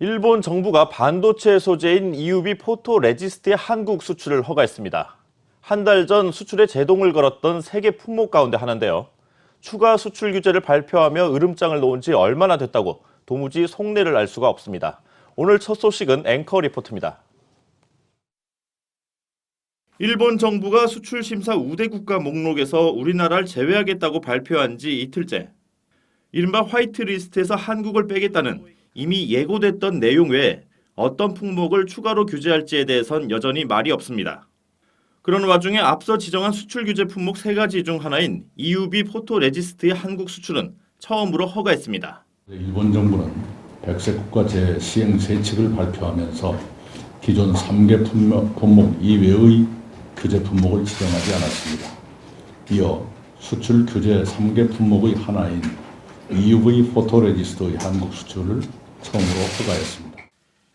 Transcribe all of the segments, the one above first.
일본 정부가 반도체 소재인 EUV 포토레지스트의 한국 수출을 허가했습니다. 한 달 전 수출에 제동을 걸었던 세계 품목 가운데 하나인데요. 추가 수출 규제를 발표하며 으름장을 놓은 지 얼마나 됐다고 도무지 속내를 알 수가 없습니다. 오늘 첫 소식은 앵커 리포트입니다. 일본 정부가 수출 심사 우대 국가 목록에서 우리나라를 제외하겠다고 발표한 지 이틀째. 이른바 화이트리스트에서 한국을 빼겠다는 이미 예고됐던 내용 외에 어떤 품목을 추가로 규제할지에 대해선 여전히 말이 없습니다. 그런 와중에 앞서 지정한 수출 규제 품목 3가지 중 하나인 EUV 포토레지스트의 한국 수출은 처음으로 허가했습니다. 일본 정부는 백색 국가제 시행 세칙을 발표하면서 기존 3개 품목 이외의 규제 품목을 지정하지 않았습니다. 이어 수출 규제 3개 품목의 하나인 EUV 포토레지스트의 한국 수출을 처음으로 허가했습니다.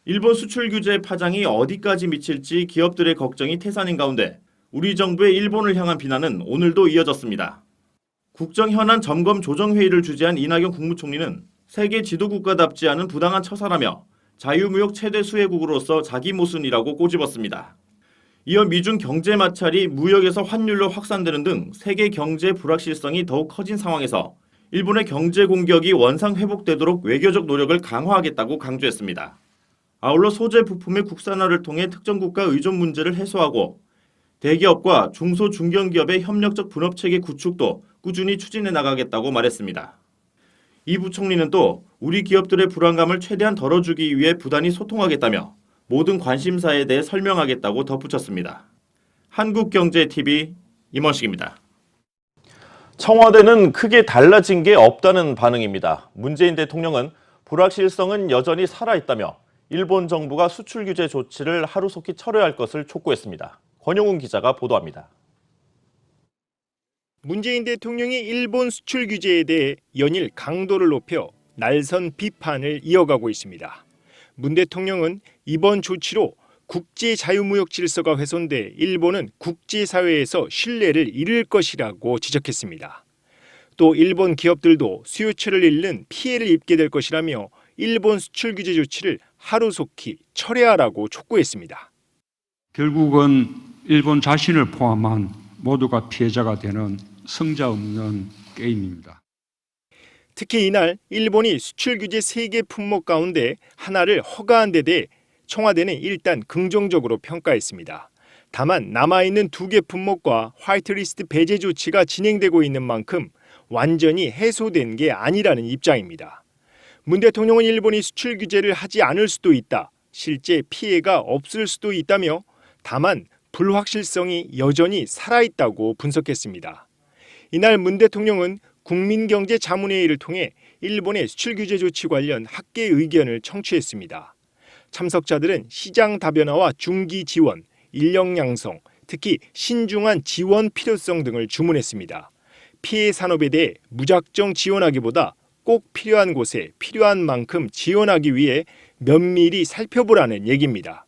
일본 수출 규제 파장이 어디까지 미칠지 기업들의 걱정이 태산인 가운데 우리 정부의 일본을 향한 비난은 오늘도 이어졌습니다. 국정현안 점검 조정회의를 주재한 이낙연 국무총리는 세계 지도국가답지 않은 부당한 처사라며 자유무역 최대 수혜국으로서 자기 모순이라고 꼬집었습니다. 이어 미중 경제 마찰이 무역에서 환율로 확산되는 등 세계 경제 불확실성이 더욱 커진 상황에서 일본의 경제 공격이 원상 회복되도록 외교적 노력을 강화하겠다고 강조했습니다. 아울러 소재 부품의 국산화를 통해 특정 국가 의존 문제를 해소하고 대기업과 중소 중견기업의 협력적 분업체계 구축도 꾸준히 추진해 나가겠다고 말했습니다. 이 부총리는 또 우리 기업들의 불안감을 최대한 덜어주기 위해 부단히 소통하겠다며 모든 관심사에 대해 설명하겠다고 덧붙였습니다. 한국경제TV 임원식입니다. 청와대는 크게 달라진 게 없다는 반응입니다. 문재인 대통령은 불확실성은 여전히 살아있다며 일본 정부가 수출 규제 조치를 하루속히 철회할 것을 촉구했습니다. 권영훈 기자가 보도합니다. 문재인 대통령이 일본 수출 규제에 대해 연일 강도를 높여 날선 비판을 이어가고 있습니다. 문 대통령은 이번 조치로 국제 자유무역 질서가 훼손돼 일본은 국제사회에서 신뢰를 잃을 것이라고 지적했습니다. 또 일본 기업들도 수요처를 잃는 피해를 입게 될 것이라며 일본 수출 규제 조치를 하루속히 철회하라고 촉구했습니다. 결국은 일본 자신을 포함한 모두가 피해자가 되는 승자 없는 게임입니다. 특히 이날 일본이 수출 규제 3개 품목 가운데 하나를 허가한 데 대해 청와대는 일단 긍정적으로 평가했습니다. 다만 남아있는 2개 품목과 화이트리스트 배제 조치가 진행되고 있는 만큼 완전히 해소된 게 아니라는 입장입니다. 문 대통령은 일본이 수출 규제를 하지 않을 수도 있다, 실제 피해가 없을 수도 있다며 다만 불확실성이 여전히 살아있다고 분석했습니다. 이날 문 대통령은 국민경제자문회의를 통해 일본의 수출 규제 조치 관련 학계 의견을 청취했습니다. 참석자들은 시장 다변화와 중기 지원, 인력 양성, 특히 신중한 지원 필요성 등을 주문했습니다. 피해 산업에 대해 무작정 지원하기보다 꼭 필요한 곳에 필요한 만큼 지원하기 위해 면밀히 살펴보라는 얘기입니다.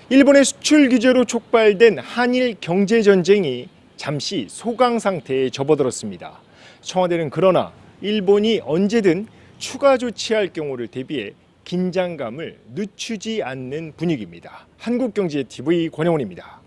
일본의 수출 규제로 촉발된 한일 경제전쟁이 잠시 소강 상태에 접어들었습니다. 청와대는 그러나 일본이 언제든 추가 조치할 경우를 대비해 긴장감을 늦추지 않는 분위기입니다. 한국경제TV 권영훈입니다.